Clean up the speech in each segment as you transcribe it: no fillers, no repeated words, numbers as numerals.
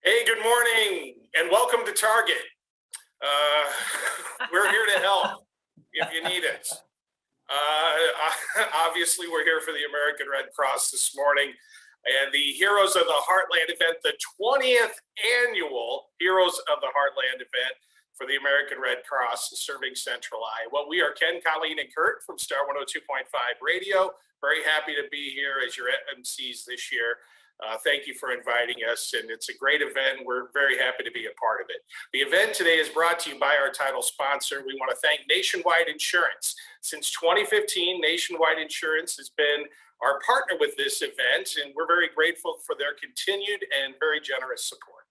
Hey, good morning, and welcome to Target. We're here to help if you need it. Obviously, we're here for the American Red Cross this morning and the Heroes of the Heartland event, the 20th annual Heroes of the Heartland event for the American Red Cross serving Central Iowa. We are Ken, Colleen, and Kurt from Star 102.5 Radio. Very happy to be here as your MCs this year. Thank you for inviting us, and it's a great event. We're very happy to be a part of it. The event today is brought to you by our title sponsor. We want to thank Nationwide Insurance. Since 2015, Nationwide Insurance has been our partner with this event, and we're very grateful for their continued and very generous support.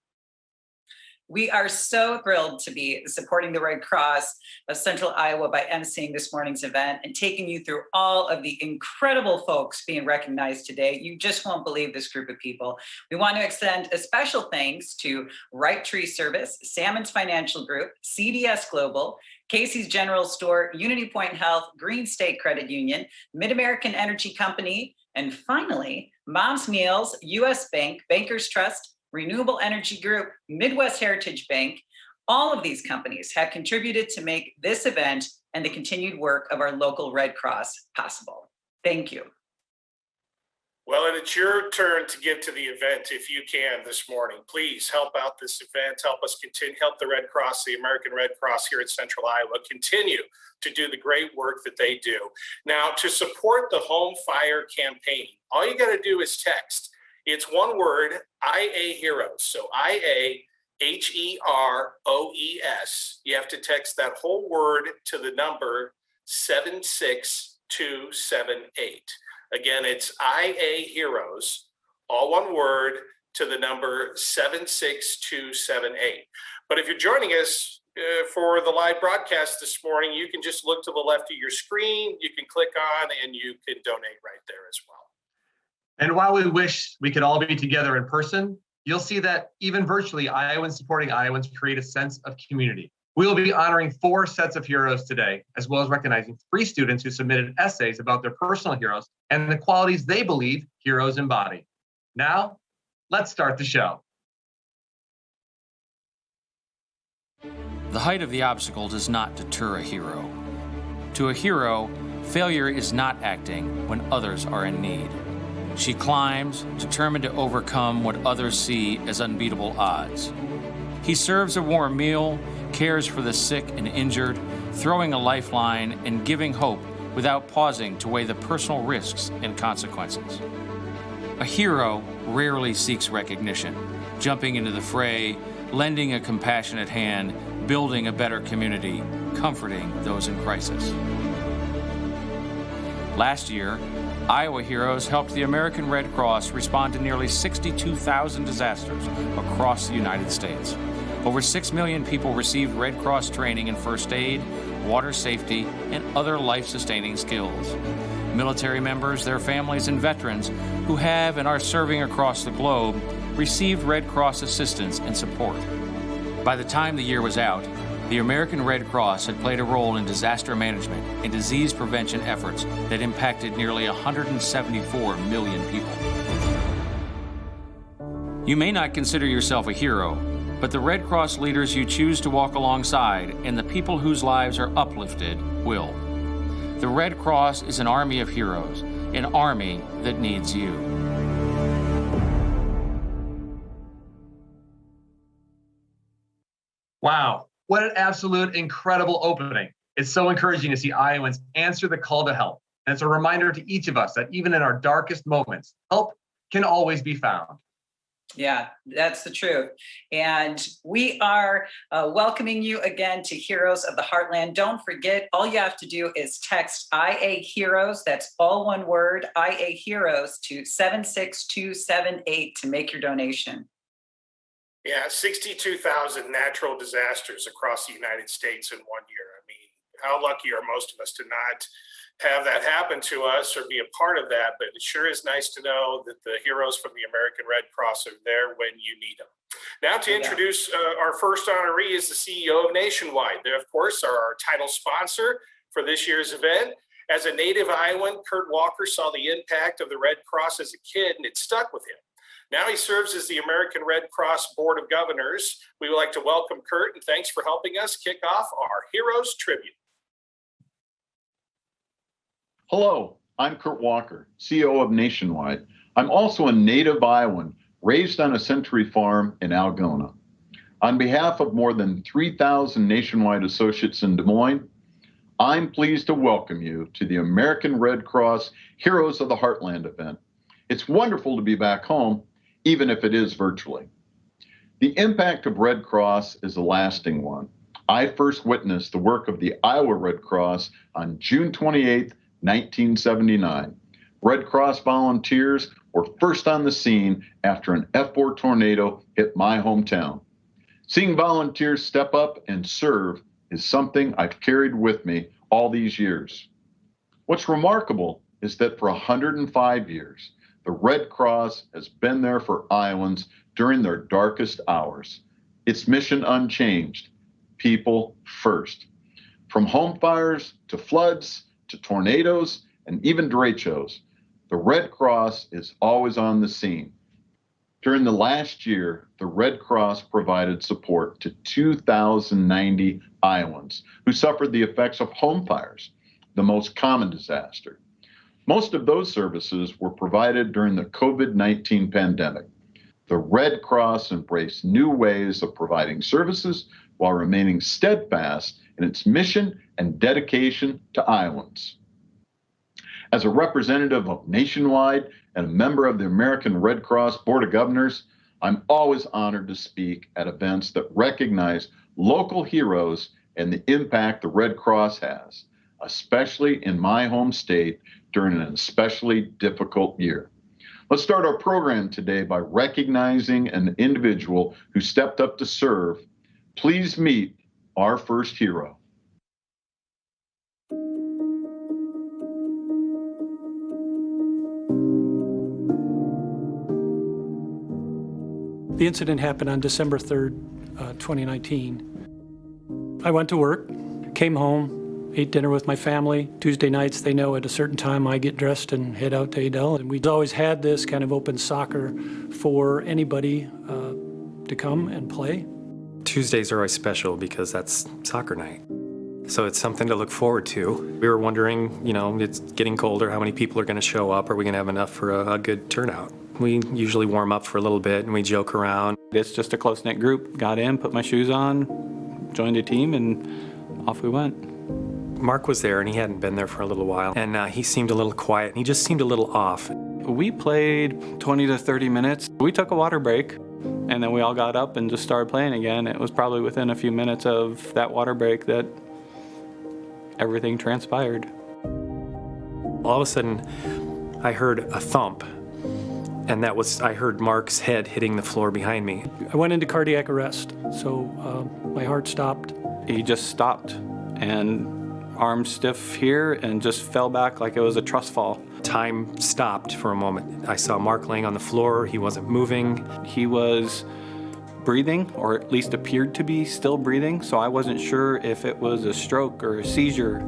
We are so thrilled to be supporting the Red Cross of Central Iowa by emceeing this morning's event and taking you through all of the incredible folks being recognized today. You just won't believe this group of people. We want to extend a special thanks to Right Tree Service, Salmon's Financial Group, CDS Global, Casey's General Store, Unity Point Health, Green State Credit Union, Mid-American Energy Company, and finally, Mom's Meals, US Bank, Bankers Trust, Renewable Energy Group, Midwest Heritage Bank. All of these companies have contributed to make this event and the continued work of our local Red Cross possible. Thank you. Well, and it's your turn to give to the event if you can this morning. Please help out this event. Help us continue, help the Red Cross, the American Red Cross here in Central Iowa, continue to do the great work that they do. Now, to support the Home Fire campaign, all you got to do is text. It's one word, IA Heroes. So IAHEROES. You have to text that whole word to the number 76278. Again, it's IA Heroes, all one word, to the number 76278. But if you're joining us for the live broadcast this morning, you can just look to the left of your screen. You can click on and you can donate right there as well. And while we wish we could all be together in person, you'll see that even virtually, Iowans supporting Iowans create a sense of community. We will be honoring 4 sets of heroes today, as well as recognizing 3 students who submitted essays about their personal heroes and the qualities they believe heroes embody. Now, let's start the show. The height of the obstacle does not deter a hero. To a hero, failure is not acting when others are in need. She climbs, determined to overcome what others see as unbeatable odds. He serves a warm meal, cares for the sick and injured, throwing a lifeline and giving hope without pausing to weigh the personal risks and consequences. A hero rarely seeks recognition, jumping into the fray, lending a compassionate hand, building a better community, comforting those in crisis. Last year, Iowa Heroes helped the American Red Cross respond to nearly 62,000 disasters across the United States. Over 6 million people received Red Cross training in first aid, water safety, and other life-sustaining skills. Military members, their families, and veterans who have and are serving across the globe received Red Cross assistance and support. By the time the year was out, the American Red Cross had played a role in disaster management and disease prevention efforts that impacted nearly 174 million people. You may not consider yourself a hero, but the Red Cross leaders you choose to walk alongside and the people whose lives are uplifted will. The Red Cross is an army of heroes, an army that needs you. Wow. What an absolute incredible opening. It's so encouraging to see Iowans answer the call to help. And it's a reminder to each of us that even in our darkest moments, help can always be found. Yeah, that's the truth. And we are welcoming you again to Heroes of the Heartland. Don't forget, all you have to do is text IA Heroes, that's all one word, IA Heroes, to 76278 to make your donation. Yeah, 62,000 natural disasters across the United States in one year. I mean, how lucky are most of us to not have that happen to us or be a part of that, but it sure is nice to know that the heroes from the American Red Cross are there when you need them. Now to introduce our first honoree is the CEO of Nationwide. They, of course, are our title sponsor for this year's event. As a native Iowan, Kurt Walker saw the impact of the Red Cross as a kid, and it stuck with him. Now he serves as the American Red Cross Board of Governors. We would like to welcome Kurt, and thanks for helping us kick off our Heroes Tribute. Hello, I'm Kurt Walker, CEO of Nationwide. I'm also a native Iowan, raised on a Century farm in Algona. On behalf of more than 3,000 Nationwide associates in Des Moines, I'm pleased to welcome you to the American Red Cross Heroes of the Heartland event. It's wonderful to be back home, even if it is virtually. The impact of Red Cross is a lasting one. I first witnessed the work of the Iowa Red Cross on June 28, 1979. Red Cross volunteers were first on the scene after an F4 tornado hit my hometown. Seeing volunteers step up and serve is something I've carried with me all these years. What's remarkable is that for 105 years, the Red Cross has been there for Iowans during their darkest hours. Its mission unchanged, people first. From home fires to floods to tornadoes and even derechos, the Red Cross is always on the scene. During the last year, the Red Cross provided support to 2,090 Iowans who suffered the effects of home fires, the most common disaster. Most of those services were provided during the COVID-19 pandemic. The Red Cross embraced new ways of providing services while remaining steadfast in its mission and dedication to Iowans. As a representative of Nationwide and a member of the American Red Cross Board of Governors, I'm always honored to speak at events that recognize local heroes and the impact the Red Cross has, especially in my home state during an especially difficult year. Let's start our program today by recognizing an individual who stepped up to serve. Please meet our first hero. The incident happened on December 3rd, 2019. I went to work, came home, ate dinner with my family. Tuesday nights, they know at a certain time I get dressed and head out to Adel. And we've always had this kind of open soccer for anybody to come and play. Tuesdays are always special because that's soccer night. So it's something to look forward to. We were wondering, it's getting colder, how many people are going to show up? Are we going to have enough for a good turnout? We usually warm up for a little bit and we joke around. It's just a close-knit group. Got in, put my shoes on, joined a team, and off we went. Mark was there and he hadn't been there for a little while. And he seemed a little quiet and he just seemed a little off. We played 20 to 30 minutes. We took a water break and then we all got up and just started playing again. It was probably within a few minutes of that water break that everything transpired. All of a sudden, I heard a thump. And I heard Mark's head hitting the floor behind me. I went into cardiac arrest, so my heart stopped. He just stopped and arms stiff here and just fell back like it was a trust fall. Time stopped for a moment. I saw Mark laying on the floor. He wasn't moving. He was breathing, or at least appeared to be still breathing, so I wasn't sure if it was a stroke or a seizure.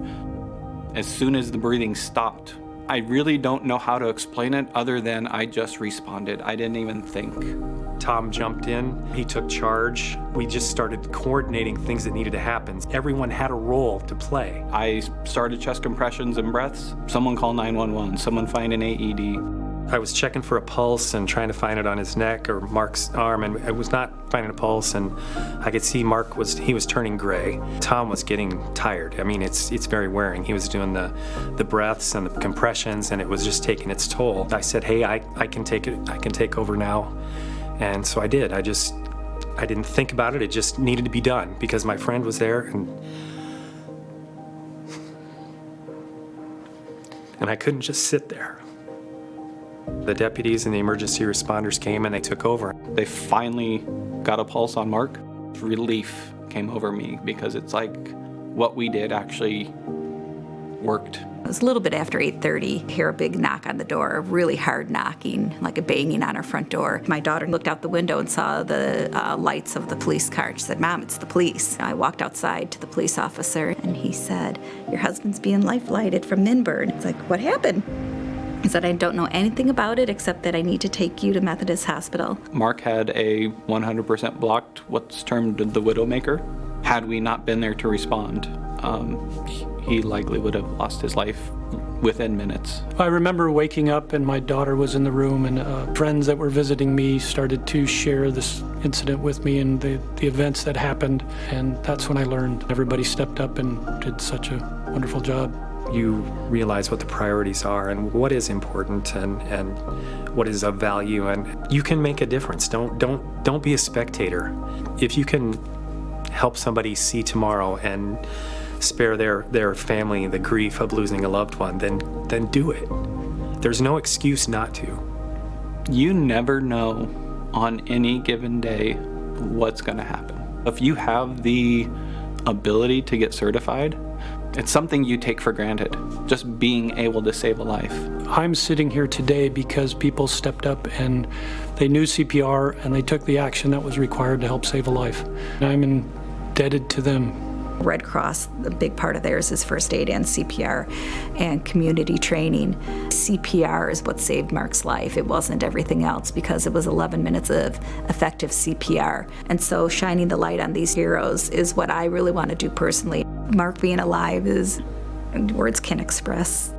As soon as the breathing stopped, I really don't know how to explain it other than I just responded. I didn't even think. Tom jumped in. He took charge. We just started coordinating things that needed to happen. Everyone had a role to play. I started chest compressions and breaths. Someone call 911. Someone find an AED. I was checking for a pulse and trying to find it on his neck or Mark's arm, and I was not finding a pulse, and I could see Mark was turning gray. Tom was getting tired. I mean, it's very wearing. He was doing the breaths and the compressions, and it was just taking its toll. I said, hey, I can take it. I can take over now. And so I did. I didn't think about it. It just needed to be done because my friend was there, and I couldn't just sit there. The deputies and the emergency responders came and they took over. They finally got a pulse on Mark. Relief came over me because it's like what we did actually worked. It was a little bit after 8:30. Hear a big knock on the door, a really hard knocking, like a banging on our front door. My daughter looked out the window and saw the lights of the police car. She said, "Mom, it's the police." I walked outside to the police officer and he said, "Your husband's being life-flighted from Ninburn." It's like, what happened? I said, I don't know anything about it except that I need to take you to Methodist Hospital. Mark had a 100% blocked, what's termed the Widowmaker. Had we not been there to respond, he likely would have lost his life within minutes. I remember waking up and my daughter was in the room, and friends that were visiting me started to share this incident with me and the events that happened. And that's when I learned everybody stepped up and did such a wonderful job. You realize what the priorities are and what is important and what is of value, and you can make a difference. Don't be a spectator. If you can help somebody see tomorrow and spare their family the grief of losing a loved one, then do it. There's no excuse not to. You never know on any given day what's going to happen. If you have the ability to get certified, it's something you take for granted, just being able to save a life. I'm sitting here today because people stepped up and they knew CPR and they took the action that was required to help save a life. And I'm indebted to them. Red Cross, a big part of theirs is first aid and CPR and community training. CPR is what saved Mark's life. It wasn't everything else, because it was 11 minutes of effective CPR. And so shining the light on these heroes is what I really want to do personally. Mark being alive is, words can't express.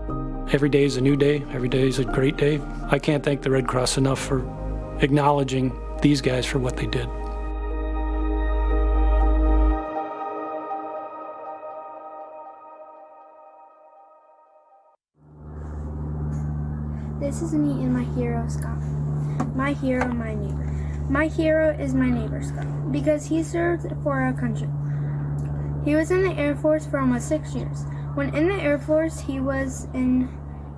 Every day is a new day. Every day is a great day. I can't thank the Red Cross enough for acknowledging these guys for what they did. This is me and my hero, Scott. My hero, my neighbor. My hero is my neighbor, Scott, because he served for our country. He was in the Air Force for almost 6 years. When in the Air Force, he was in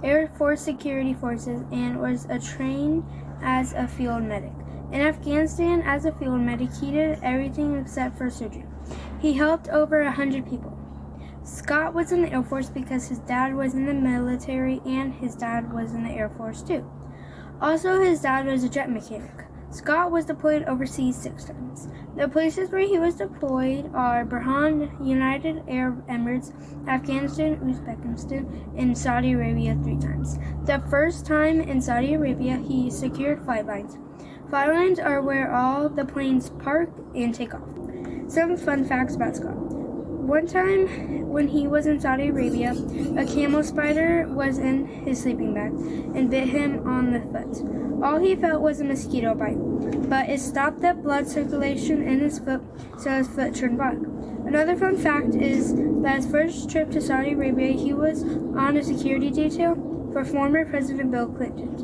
Air Force Security Forces and was trained as a field medic. In Afghanistan, as a field medic, he did everything except for surgery. He helped over 100 people. Scott was in the Air Force because his dad was in the military and his dad was in the Air Force too. Also, his dad was a jet mechanic. Scott was deployed overseas 6 times. The places where he was deployed are Bahrain, United Arab Emirates, Afghanistan, Uzbekistan, and Saudi Arabia 3 times. The first time in Saudi Arabia, he secured flight lines. Flight lines are where all the planes park and take off. Some fun facts about Scott. One time when he was in Saudi Arabia, a camel spider was in his sleeping bag and bit him on the foot. All he felt was a mosquito bite, but it stopped the blood circulation in his foot, so his foot turned black. Another fun fact is that his first trip to Saudi Arabia, he was on a security detail for former President Bill Clinton.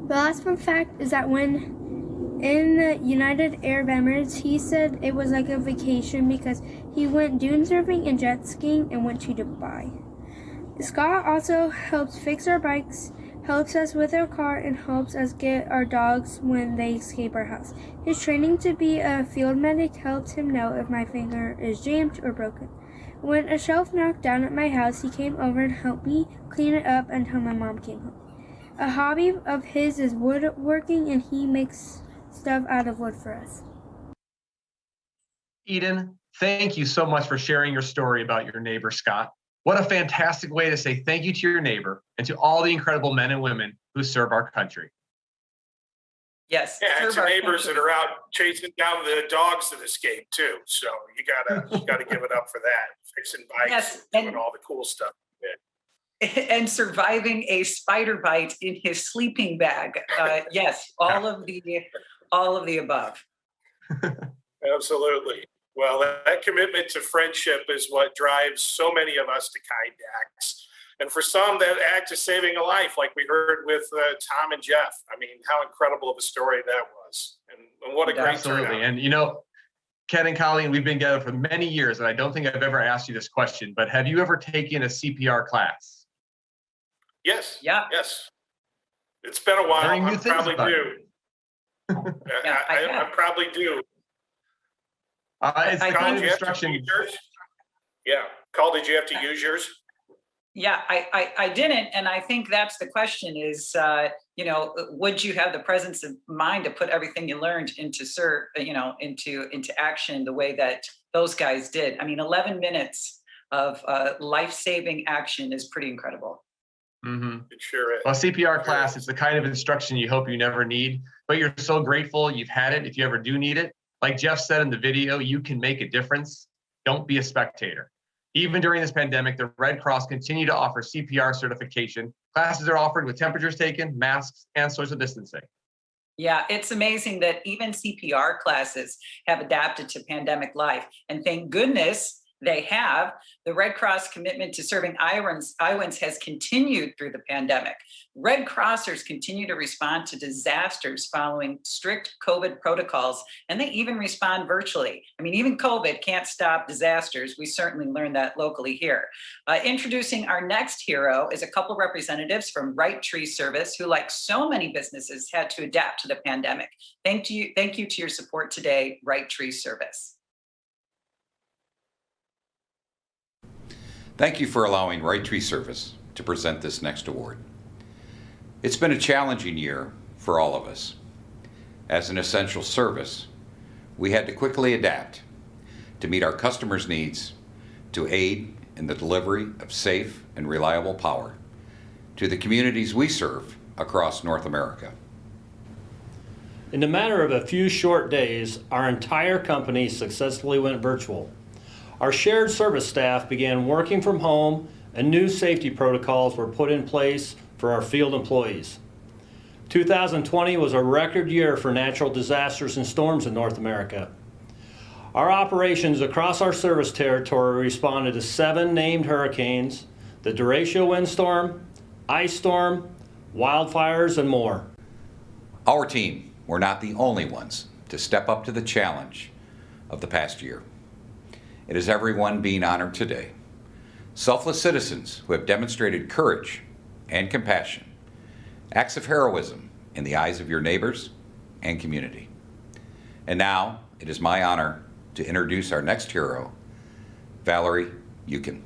The last fun fact is that when in the United Arab Emirates, he said it was like a vacation because he went dune surfing and jet skiing and went to Dubai. Scott also helps fix our bikes, helps us with our car, and helps us get our dogs when they escape our house. His training to be a field medic helps him know if my finger is jammed or broken. When a shelf knocked down at my house, he came over and helped me clean it up until my mom came home. A hobby of his is woodworking, and he makes stuff out of wood for us. Eden, thank you so much for sharing your story about your neighbor, Scott. What a fantastic way to say thank you to your neighbor and to all the incredible men and women who serve our country. Yes. Yeah, and serve to our neighbors country. that are out chasing down the dogs that escaped too. So you gotta give it up for that. Fixing bikes, Yes, and doing and- all the cool stuff. And surviving a spider bite in his sleeping bag. Yes, all of the above. Absolutely. Well, that commitment to friendship is what drives so many of us to kind acts. And for some, that act is saving a life, like we heard with Tom and Jeff. I mean, how incredible of a story that was. And what a great Absolutely. turnout. And you know, Ken and Colleen, we've been together for many years, and I don't think I've ever asked you this question, but have you ever taken a CPR class? Yes. Yeah. Yes. It's been a while. Learning new I'm things probably about due. Yeah, I I have. probably do. It's the I kind Colin, of did you have to instruction. use yours? Yeah. Carl, did you have to use yours? Yeah, I didn't, and I think that's the question: is would you have the presence of mind to put everything you learned into action the way that those guys did? I mean, 11 minutes of life-saving action is pretty incredible. It sure is. Well, CPR class is the kind of instruction you hope you never need, but you're so grateful you've had it if you ever do need it. Like Jeff said in the video, you can make a difference. Don't be a spectator. Even during this pandemic, the Red Cross continue to offer CPR certification. Classes are offered with temperatures taken, masks, and social distancing. Yeah, it's amazing that even CPR classes have adapted to pandemic life. And thank goodness they have. The Red Cross commitment to serving Iowans has continued through the pandemic. Red Crossers continue to respond to disasters following strict COVID protocols, and they even respond virtually. I mean, even COVID can't stop disasters. We certainly learned that locally here. Introducing our next hero is a couple representatives from Right Tree Service, who, like so many businesses, had to adapt to the pandemic. Thank you to your support today, Right Tree Service. Thank you for allowing Right Tree Service to present this next award. It's been a challenging year for all of us. As an essential service, we had to quickly adapt to meet our customers' needs, to aid in the delivery of safe and reliable power to the communities we serve across North America. In the matter of a few short days, our entire company successfully went virtual. Our shared service staff began working from home, and new safety protocols were put in place for our field employees. 2020 was a record year for natural disasters and storms in North America. Our operations across our service territory responded to 7 named hurricanes, the derecho windstorm, ice storm, wildfires, and more. Our team were not the only ones to step up to the challenge of the past year. It is everyone being honored today. Selfless citizens who have demonstrated courage and compassion, acts of heroism in the eyes of your neighbors and community. And now it is my honor to introduce our next hero, Valerie Yukin.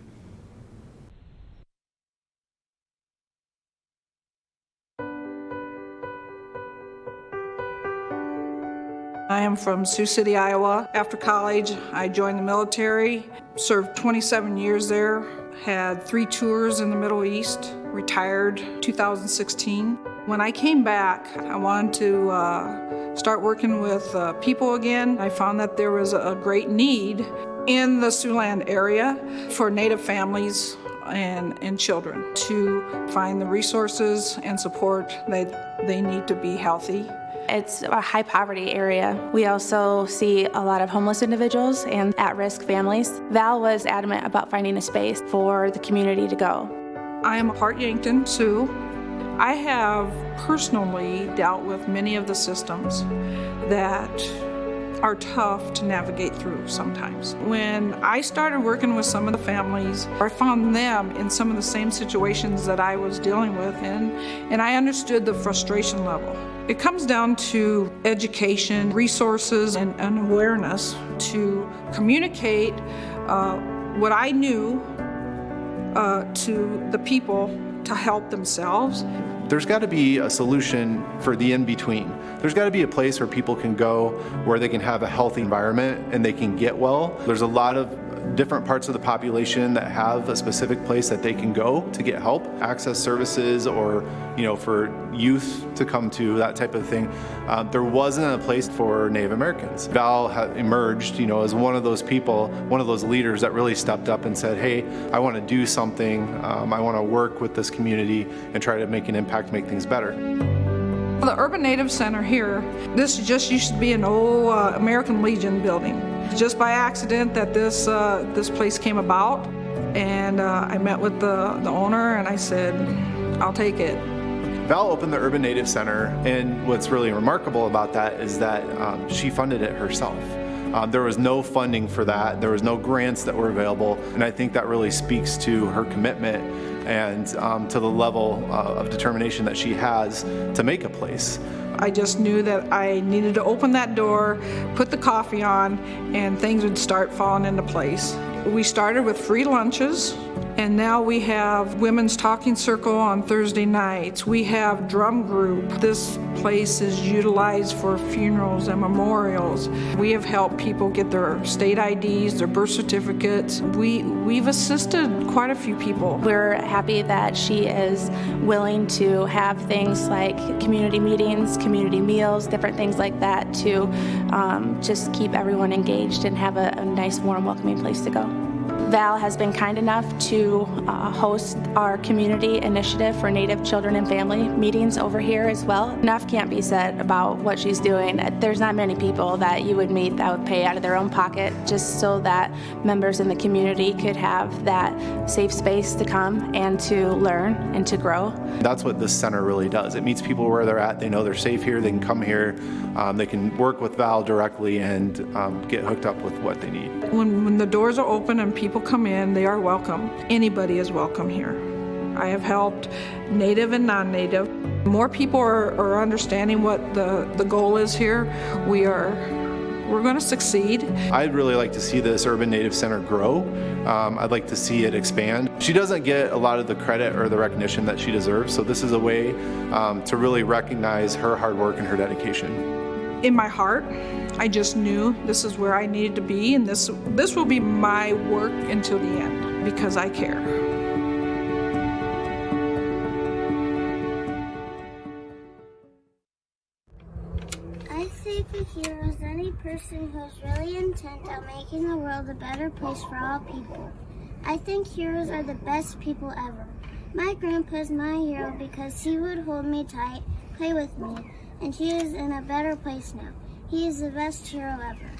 I am from Sioux City, Iowa. After college, I joined the military, served 27 years there, had 3 tours in the Middle East, retired 2016. When I came back, I wanted to start working with people again. I found that there was a great need in the Siouxland area for Native families and children to find the resources and support that they need to be healthy. It's a high poverty area. We also see a lot of homeless individuals and at-risk families. Val was adamant about finding a space for the community to go. I am part Yankton Sioux. I have personally dealt with many of the systems that are tough to navigate through sometimes. When I started working with some of the families, I found them in some of the same situations that I was dealing with, and I understood the frustration level. It comes down to education, resources, and awareness to communicate what I knew to the people to help themselves. There's got to be a solution for the in-between. There's got to be a place where people can go where they can have a healthy environment and they can get well. There's a lot of different parts of the population that have a specific place that they can go to get help, access services, or for youth to come to, that type of thing. There wasn't a place for Native Americans. Val had emerged, as one of those people, one of those leaders that really stepped up and said, hey, I want to do something. I want to work with this community and try to make an impact, make things better. The Urban Native Center here, this just used to be an old American Legion building. Just by accident that this place came about, and I met with the owner and I said, I'll take it. Val opened the Urban Native Center, and what's really remarkable about that is that she funded it herself. There was no funding for that. There was no grants that were available, and I think that really speaks to her commitment and to the level of determination that she has to make a place. I just knew that I needed to open that door, put the coffee on, and things would start falling into place. We started with free lunches And now we have Women's Talking Circle on Thursday nights. We have drum group. This place is utilized for funerals and memorials. We have helped people get their state IDs, their birth certificates. We've assisted quite a few people. We're happy that she is willing to have things like community meetings, community meals, different things like that to just keep everyone engaged and have a nice, warm, welcoming place to go. Val has been kind enough to host our community initiative for Native children and family meetings over here as well. Enough can't be said about what she's doing. There's not many people that you would meet that would pay out of their own pocket just so that members in the community could have that safe space to come and to learn and to grow. That's what this center really does. It meets people where they're at. They know they're safe here. They can come here. They can work with Val directly and get hooked up with what they need. When the doors are open and people come in, they are welcome. Anybody is welcome here. I have helped Native and non-Native. More people are understanding what the goal is here. We're going to succeed. I'd really like to see this Urban Native Center grow. I'd like to see it expand. She doesn't get a lot of the credit or the recognition that she deserves, so this is a way to really recognize her hard work and her dedication. In my heart, I just knew this is where I needed to be, and this will be my work until the end because I care. I think a hero is any person who is really intent on making the world a better place for all people. I think heroes are the best people ever. My grandpa is my hero because he would hold me tight, play with me, and he is in a better place now. He is the best hero ever.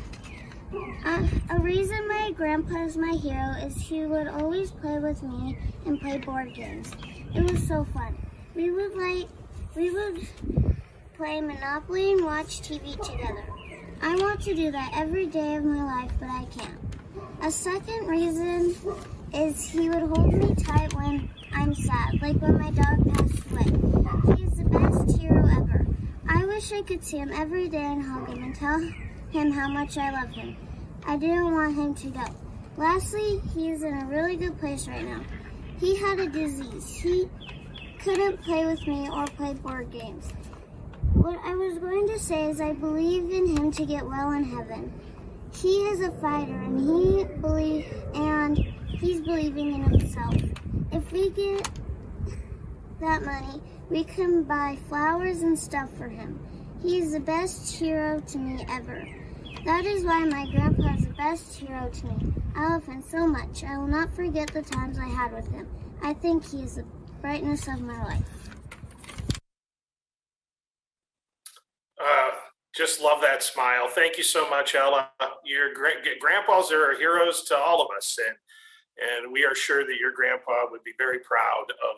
A reason my grandpa is my hero is he would always play with me and play board games. It was so fun. We would play Monopoly and watch TV together. I want to do that every day of my life, but I can't. A second reason is he would hold me tight when I'm sad, like when my dog passed away. He is the best hero ever. I wish I could see him every day and hug him and tell him how much I love him. I didn't want him to go. Lastly, he is in a really good place right now. He had a disease. He couldn't play with me or play board games. What I was going to say is I believe in him to get well in heaven. He is a fighter and he's believing in himself. If we get that money, we can buy flowers and stuff for him. He is the best hero to me ever. That is why my grandpa is the best hero to me. I love him so much. I will not forget the times I had with him. I think he is the brightness of my life. Just love that smile. Thank you so much, Ella. Your grandpas are heroes to all of us, and we are sure that your grandpa would be very proud of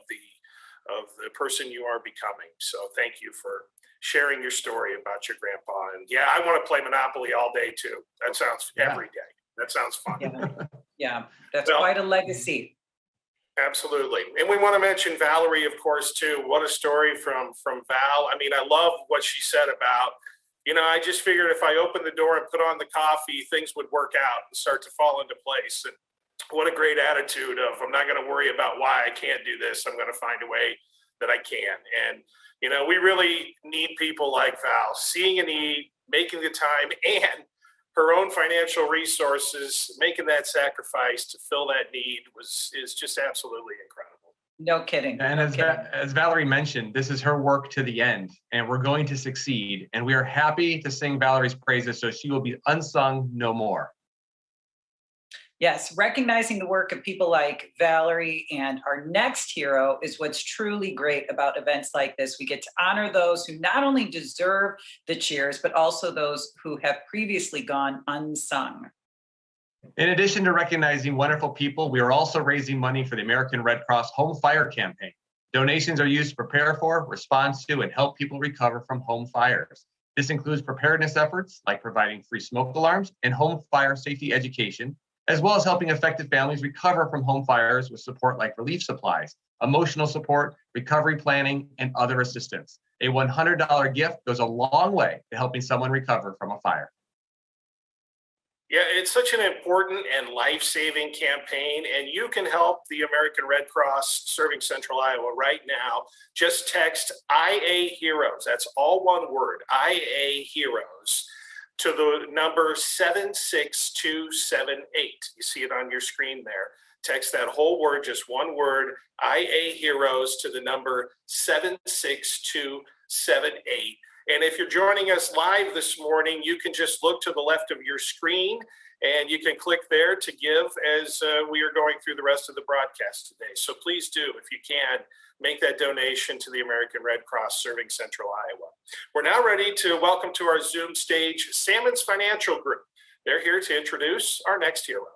the person you are becoming. So thank you for sharing your story about your grandpa. And yeah, I want to play Monopoly all day too. That sounds every day. That sounds fun. Yeah, that's quite a legacy. Absolutely. And we want to mention Valerie, of course, too. What a story from Val. I mean, I love what she said about, I just figured if I opened the door and put on the coffee, things would work out and start to fall into place. And what a great attitude of, I'm not going to worry about why I can't do this. I'm going to find a way that I can. And, we really need people like Val, seeing a need, making the time, and her own financial resources, making that sacrifice to fill that need is just absolutely incredible. No kidding. And as Valerie mentioned, this is her work to the end, and we're going to succeed. And we are happy to sing Valerie's praises so she will be unsung no more. Yes, recognizing the work of people like Valerie and our next hero is what's truly great about events like this. We get to honor those who not only deserve the cheers, but also those who have previously gone unsung. In addition to recognizing wonderful people, we are also raising money for the American Red Cross Home Fire Campaign. Donations are used to prepare for, respond to, and help people recover from home fires. This includes preparedness efforts like providing free smoke alarms and home fire safety education, as well as helping affected families recover from home fires with support like relief supplies, emotional support, recovery planning, and other assistance. A $100 gift goes a long way to helping someone recover from a fire. Yeah, it's such an important and life-saving campaign, and you can help the American Red Cross serving Central Iowa right now. Just text IA Heroes, that's all one word, IA Heroes, to the number 76278. You see it on your screen there. Text that whole word, just one word, IA Heroes, to the number 76278. And if you're joining us live this morning, you can just look to the left of your screen and you can click there to give as we are going through the rest of the broadcast today. So please do, if you can, make that donation to the American Red Cross serving Central Iowa. We're now ready to welcome to our Zoom stage Salmon's Financial Group. They're here to introduce our next hero.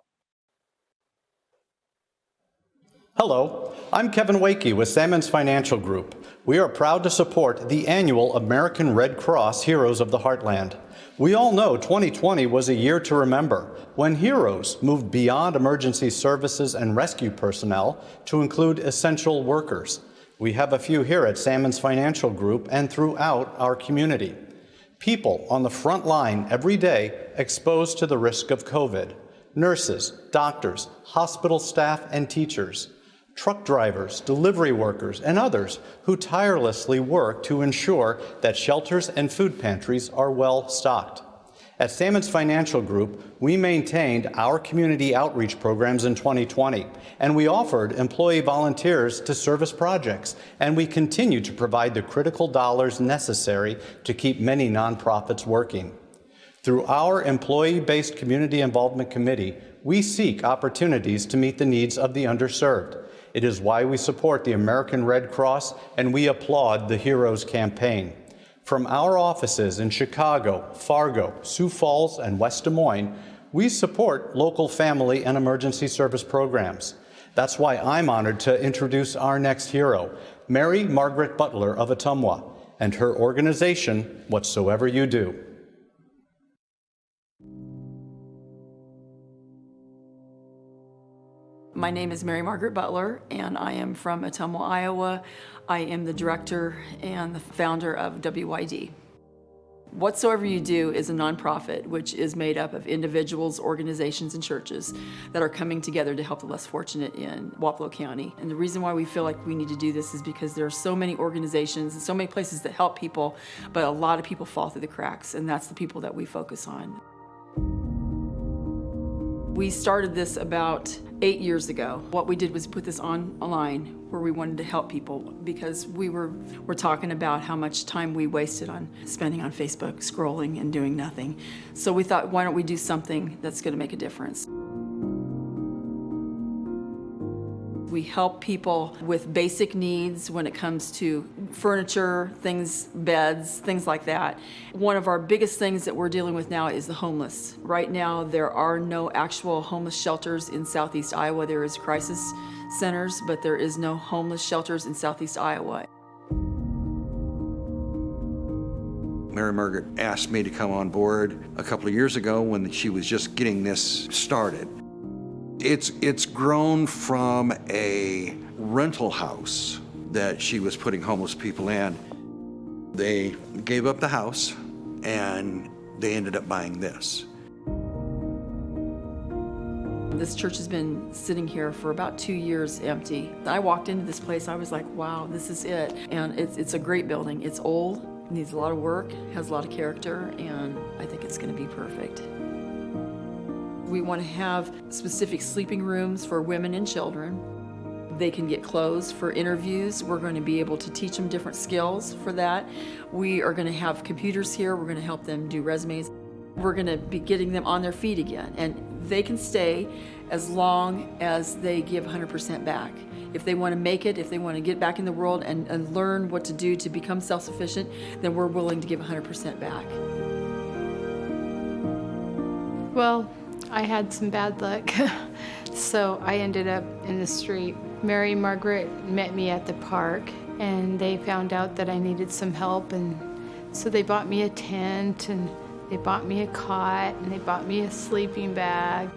Hello, I'm Kevin Wakey with Salmon's Financial Group. We are proud to support the annual American Red Cross Heroes of the Heartland. We all know 2020 was a year to remember, when heroes moved beyond emergency services and rescue personnel to include essential workers. We have a few here at Salmon's Financial Group and throughout our community. People on the front line every day exposed to the risk of COVID. Nurses, doctors, hospital staff, and teachers. Truck drivers, delivery workers, and others who tirelessly work to ensure that shelters and food pantries are well stocked. At Salmon's Financial Group, we maintained our community outreach programs in 2020, and we offered employee volunteers to service projects, and we continue to provide the critical dollars necessary to keep many nonprofits working. Through our employee-based community involvement committee, we seek opportunities to meet the needs of the underserved. It is why we support the American Red Cross, and we applaud the Heroes campaign. From our offices in Chicago, Fargo, Sioux Falls, and West Des Moines, we support local family and emergency service programs. That's why I'm honored to introduce our next hero, Mary Margaret Butler of Ottumwa, and her organization, Whatsoever You Do. My name is Mary Margaret Butler, and I am from Ottumwa, Iowa. I am the director and the founder of WYD. Whatsoever You Do is a nonprofit which is made up of individuals, organizations, and churches that are coming together to help the less fortunate in Wapello County. And the reason why we feel like we need to do this is because there are so many organizations and so many places that help people, but a lot of people fall through the cracks, and that's the people that we focus on. We started this about 8 years ago. What we did was put this online where we wanted to help people because we're talking about how much time we wasted on spending on Facebook, scrolling and doing nothing. So we thought, why don't we do something that's going to make a difference? We help people with basic needs when it comes to furniture, things, beds, things like that. One of our biggest things that we're dealing with now is the homeless. Right now, there are no actual homeless shelters in Southeast Iowa. There is crisis centers, but there is no homeless shelters in Southeast Iowa. Mary Margaret asked me to come on board a couple of years ago when she was just getting this started. It's grown from a rental house that she was putting homeless people in. They gave up the house and they ended up buying this. This church has been sitting here for about 2 years empty. I walked into this place, I was like, wow, this is it. And it's a great building. It's old, needs a lot of work, has a lot of character, and I think it's going to be perfect. We want to have specific sleeping rooms for women and children. They can get clothes for interviews. We're going to be able to teach them different skills for that. We are going to have computers here. We're going to help them do resumes. We're going to be getting them on their feet again. And they can stay as long as they give 100% back. If they want to make it, if they want to get back in the world and learn what to do to become self-sufficient, then we're willing to give 100% back. Well, I had some bad luck, so I ended up in the street. Mary Margaret met me at the park, and they found out that I needed some help, and so they bought me a tent, and they bought me a cot, and they bought me a sleeping bag.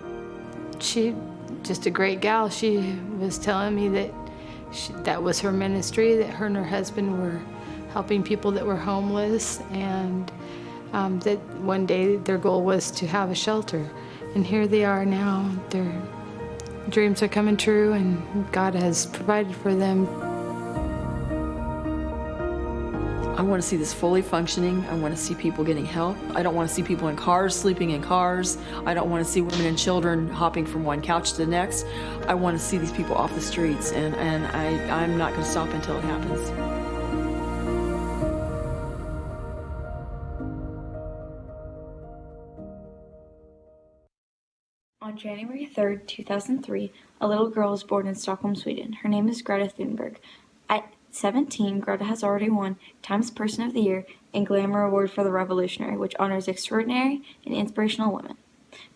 She, just a great gal, she was telling me that that was her ministry, that her and her husband were helping people that were homeless, and that one day their goal was to have a shelter. And here they are now. Their dreams are coming true, and God has provided for them. I want to see this fully functioning. I want to see people getting help. I don't want to see people in cars, sleeping in cars. I don't want to see women and children hopping from one couch to the next. I want to see these people off the streets, and I'm not going to stop until it happens. On January 3rd, 2003, a little girl was born in Stockholm, Sweden. Her name is Greta Thunberg. At 17, Greta has already won Times Person of the Year and Glamour Award for the Revolutionary, which honors extraordinary and inspirational women.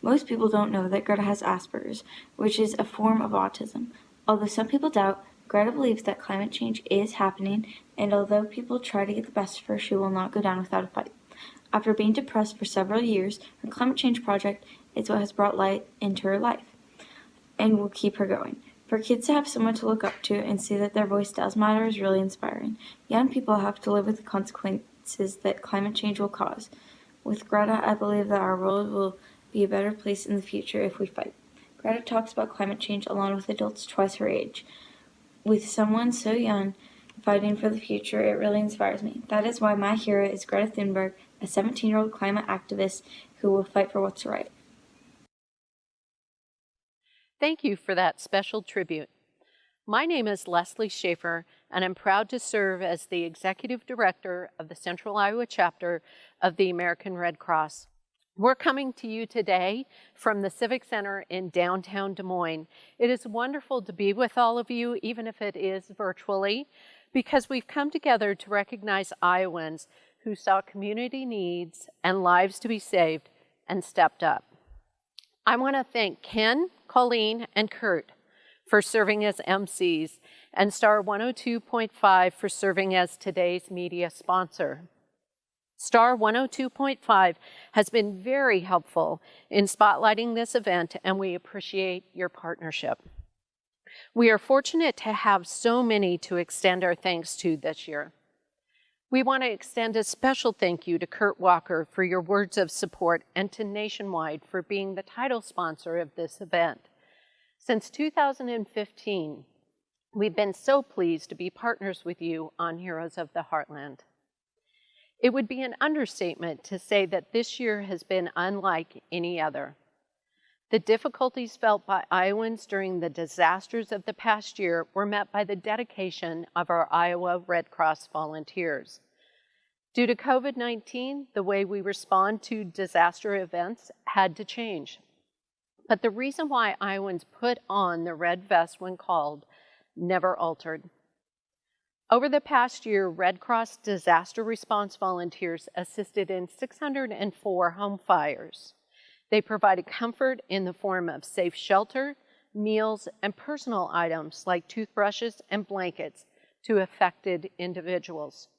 Most people don't know that Greta has Asperger's, which is a form of autism. Although some people doubt, Greta believes that climate change is happening, and although people try to get the best of her, she will not go down without a fight. After being depressed for several years, her climate change project is what has brought light into her life and will keep her going. For kids to have someone to look up to and see that their voice does matter is really inspiring. Young people have to live with the consequences that climate change will cause. With Greta, I believe that our world will be a better place in the future if we fight. Greta talks about climate change along with adults twice her age. With someone so young fighting for the future, it really inspires me. That is why my hero is Greta Thunberg, a 17-year-old climate activist who will fight for what's right. Thank you for that special tribute. My name is Leslie Schaefer, and I'm proud to serve as the Executive Director of the Central Iowa Chapter of the American Red Cross. We're coming to you today from the Civic Center in downtown Des Moines. It is wonderful to be with all of you, even if it is virtually, because we've come together to recognize Iowans who saw community needs and lives to be saved and stepped up. I want to thank Ken, Colleen, and Kurt for serving as MCs, and Star 102.5 for serving as today's media sponsor. Star 102.5 has been very helpful in spotlighting this event, and we appreciate your partnership. We are fortunate to have so many to extend our thanks to this year. We want to extend a special thank you to Kurt Walker for your words of support and to Nationwide for being the title sponsor of this event. Since 2015, we've been so pleased to be partners with you on Heroes of the Heartland. It would be an understatement to say that this year has been unlike any other. The difficulties felt by Iowans during the disasters of the past year were met by the dedication of our Iowa Red Cross volunteers. Due to COVID-19, the way we respond to disaster events had to change. But the reason why Iowans put on the red vest when called never altered. Over the past year, Red Cross disaster response volunteers assisted in 604 home fires. They provided comfort in the form of safe shelter, meals, and personal items like toothbrushes and blankets to affected individuals.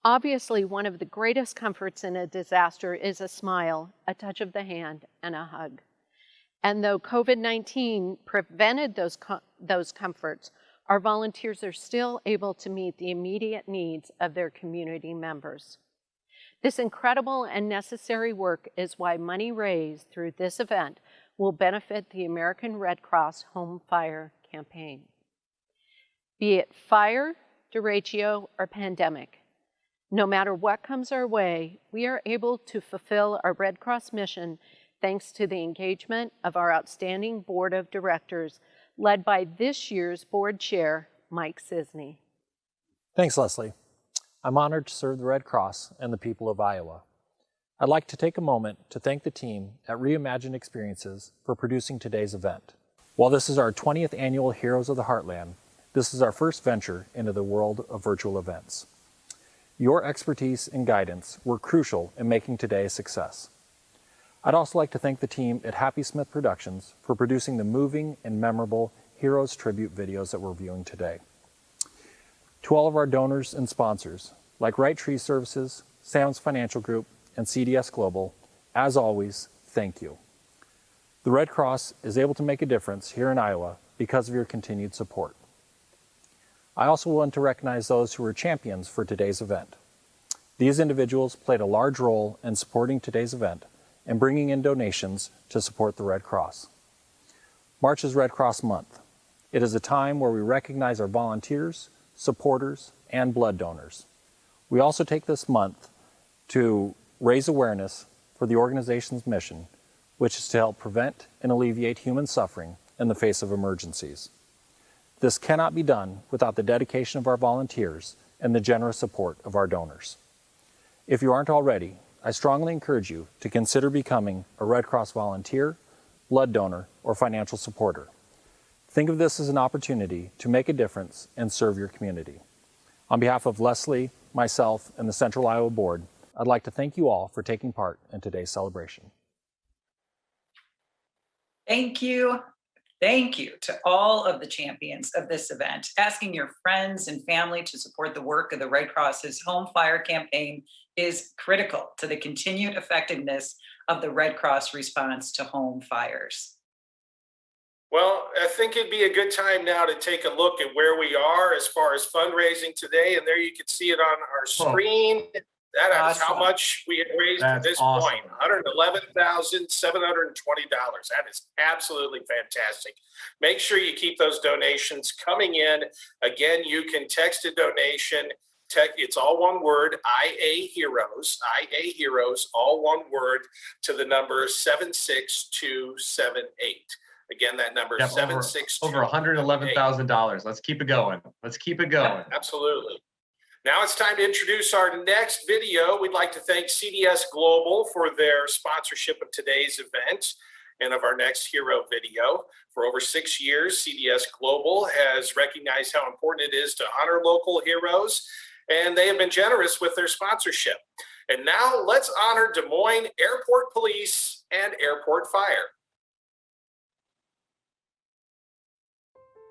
Obviously, one of the greatest comforts in a disaster is a smile, a touch of the hand, and a hug. And though COVID-19 prevented those comforts, our volunteers are still able to meet the immediate needs of their community members. This incredible and necessary work is why money raised through this event will benefit the American Red Cross Home Fire Campaign. Be it fire, derecho, or pandemic, no matter what comes our way, we are able to fulfill our Red Cross mission thanks to the engagement of our outstanding board of directors, led by this year's board chair, Mike Cisney. Thanks, Leslie. I'm honored to serve the Red Cross and the people of Iowa. I'd like to take a moment to thank the team at Reimagine Experiences for producing today's event. While this is our 20th annual Heroes of the Heartland, this is our first venture into the world of virtual events. Your expertise and guidance were crucial in making today a success. I'd also like to thank the team at Happy Smith Productions for producing the moving and memorable Heroes tribute videos that we're viewing today. To all of our donors and sponsors, like Right Tree Services, Sam's Financial Group, and CDS Global, as always, thank you. The Red Cross is able to make a difference here in Iowa because of your continued support. I also want to recognize those who were champions for today's event. These individuals played a large role in supporting today's event and bringing in donations to support the Red Cross. March is Red Cross Month. It is a time where we recognize our volunteers, supporters, and blood donors. We also take this month to raise awareness for the organization's mission, which is to help prevent and alleviate human suffering in the face of emergencies. This cannot be done without the dedication of our volunteers and the generous support of our donors. If you aren't already, I strongly encourage you to consider becoming a Red Cross volunteer, blood donor, or financial supporter. Think of this as an opportunity to make a difference and serve your community. On behalf of Leslie, myself, and the Central Iowa Board, I'd like to thank you all for taking part in today's celebration. Thank you. Thank you to all of the champions of this event. Asking your friends and family to support the work of the Red Cross's Home Fire campaign is critical to the continued effectiveness of the Red Cross response to home fires. Well, I think it'd be a good time now to take a look at where we are as far as fundraising today. And there you can see it on our screen. That is how much we have raised at this point, $111,720. That is absolutely fantastic. Make sure you keep those donations coming in. Again, you can text a donation. It's all one word, IA Heroes, all one word, to the number 76278. Again, that number is 762. Over $111,000. Let's keep it going. Let's keep it going. Yeah, absolutely. Now it's time to introduce our next video. We'd like to thank CDS Global for their sponsorship of today's event and of our next hero video. For over 6 years, CDS Global has recognized how important it is to honor local heroes, and they have been generous with their sponsorship. And now let's honor Des Moines Airport Police and Airport Fire.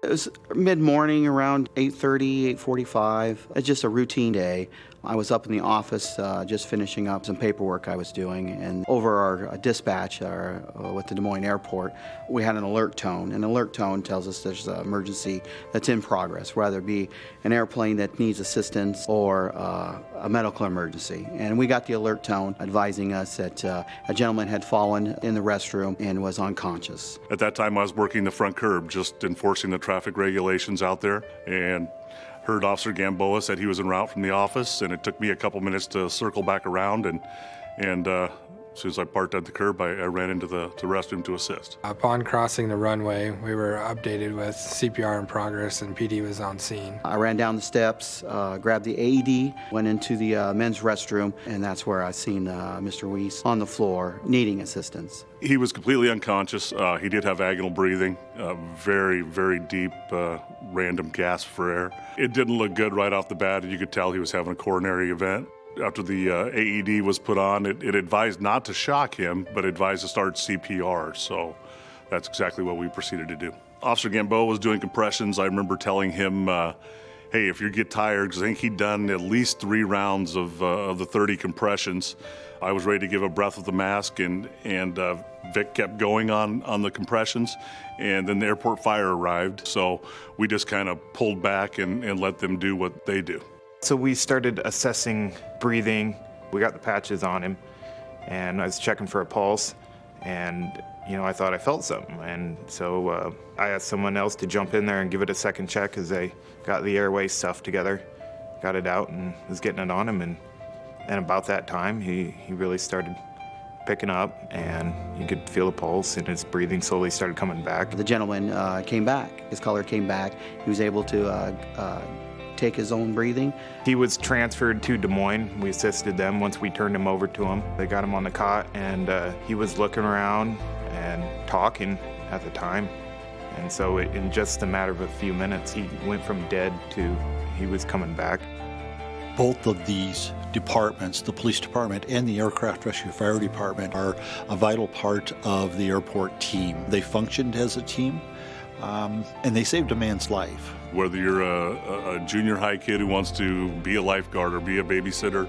It was mid-morning, around 8:30, 8:45. It's just a routine day. I was up in the office just finishing up some paperwork I was doing, and over our dispatch with the Des Moines Airport, we had an alert tone. An alert tone tells us there's an emergency that's in progress, whether it be an airplane that needs assistance or a medical emergency. And we got the alert tone advising us that a gentleman had fallen in the restroom and was unconscious. At that time, I was working the front curb, just enforcing the traffic regulations out there, and heard Officer Gamboa said he was en route from the office, and it took me a couple minutes to circle back around, and as soon as I parked at the curb, I ran into the restroom to assist. Upon crossing the runway, we were updated with CPR in progress, and PD was on scene. I ran down the steps, grabbed the AED, went into the men's restroom, and that's where I seen Mr. Weiss on the floor needing assistance. He was completely unconscious. He did have vaginal breathing, very, very deep, random gasp for air. It didn't look good right off the bat, and you could tell he was having a coronary event. After the AED was put on, it advised not to shock him, but advised to start CPR, so that's exactly what we proceeded to do. Officer Gamboa was doing compressions. I remember telling him, hey, if you get tired, because I think he'd done at least 3 rounds of the 30 compressions. I was ready to give a breath with the mask, and Vic kept going on the compressions, and then the airport fire arrived, so we just kind of pulled back and let them do what they do. So we started assessing breathing. We got the patches on him, and I was checking for a pulse, and I thought I felt something, and so I asked someone else to jump in there and give it a second check as they got the airway stuff together, got it out, and was getting it on him, and about that time he really started picking up, and you could feel the pulse, and his breathing slowly started coming back. The gentleman came back. His color came back. He was able to take his own breathing. He was transferred to Des Moines. We assisted them once we turned him over to him. They got him on the cot, and he was looking around and talking at the time. And so in just a matter of a few minutes, he went from dead to he was coming back. Both of these departments, the police department and the aircraft rescue fire department, are a vital part of the airport team. They functioned as a team, and they saved a man's life. Whether you're a junior high kid who wants to be a lifeguard or be a babysitter,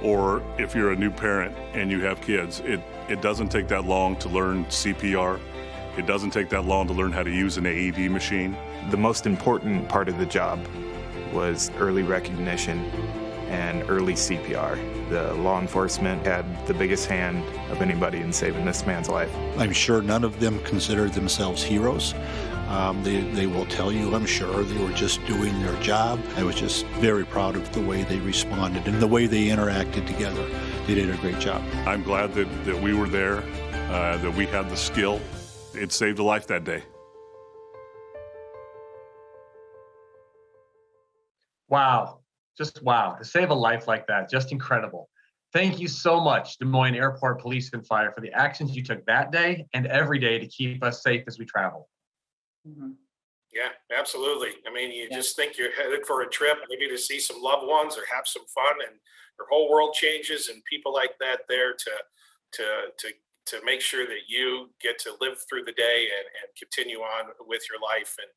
or if you're a new parent and you have kids, it doesn't take that long to learn CPR. It doesn't take that long to learn how to use an AED machine. The most important part of the job was early recognition and early CPR. The law enforcement had the biggest hand of anybody in saving this man's life. I'm sure none of them consider themselves heroes. They will tell you, I'm sure, they were just doing their job. I was just very proud of the way they responded and the way they interacted together. They did a great job. I'm glad that we were there, that we had the skill. It saved a life that day. Wow. Just wow. To save a life like that, just incredible. Thank you so much, Des Moines Airport Police and Fire, for the actions you took that day and every day to keep us safe as we travel. Yeah, absolutely. I mean, you just think you're headed for a trip, maybe to see some loved ones or have some fun, and your whole world changes, and people like that there to make sure that you get to live through the day and continue on with your life and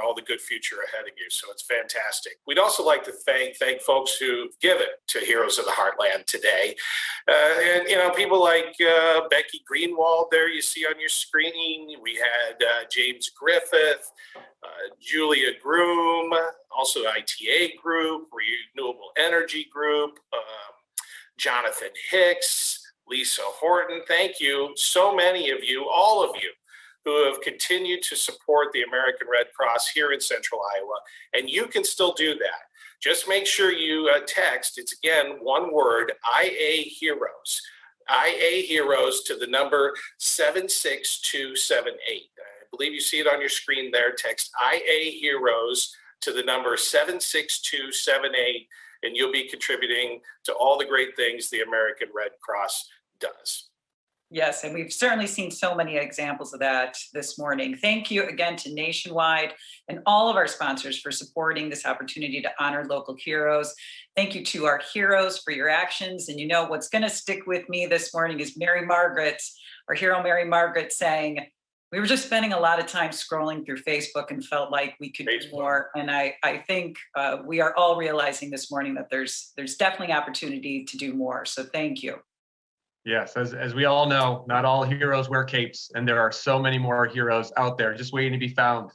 all the good future ahead of you. So it's fantastic. We'd also like to thank folks who've given to Heroes of the Heartland today. And, you know, people like Becky Greenwald there you see on your screen. We had James Griffith, Julia Groom, also ITA Group, Renewable Energy Group, Jonathan Hicks, Lisa Horton. Thank you. So many of you, all of you, who have continued to support the American Red Cross here in Central Iowa. And you can still do that. Just make sure you text, it's again, one word, IA Heroes. IA Heroes to the number 76278. I believe you see it on your screen there. Text IA Heroes to the number 76278, and you'll be contributing to all the great things the American Red Cross does. Yes, and we've certainly seen so many examples of that this morning. Thank you again to Nationwide and all of our sponsors for supporting this opportunity to honor local heroes. Thank you to our heroes for your actions. And you know, what's going to stick with me this morning is Mary Margaret, our hero Mary Margaret, saying, we were just spending a lot of time scrolling through Facebook and felt like we could do more. And I think we are all realizing this morning that there's definitely opportunity to do more. So thank you. Yes, as we all know, not all heroes wear capes, and there are so many more heroes out there just waiting to be found.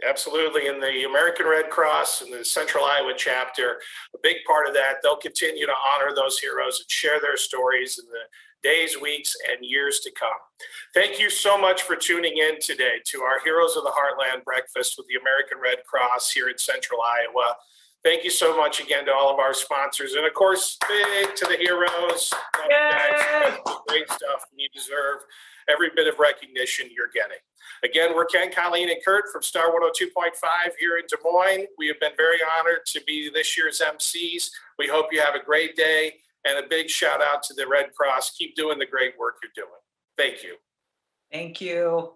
Absolutely. And the American Red Cross and the Central Iowa chapter, a big part of that, they'll continue to honor those heroes and share their stories in the days, weeks, and years to come. Thank you so much for tuning in today to our Heroes of the Heartland breakfast with the American Red Cross here in Central Iowa. Thank you so much again to all of our sponsors. And of course, big to the heroes. Guys, great stuff. And you deserve every bit of recognition you're getting. Again, we're Ken, Colleen, and Kurt from Star 102.5 here in Des Moines. We have been very honored to be this year's MCs. We hope you have a great day, and a big shout out to the Red Cross. Keep doing the great work you're doing. Thank you. Thank you.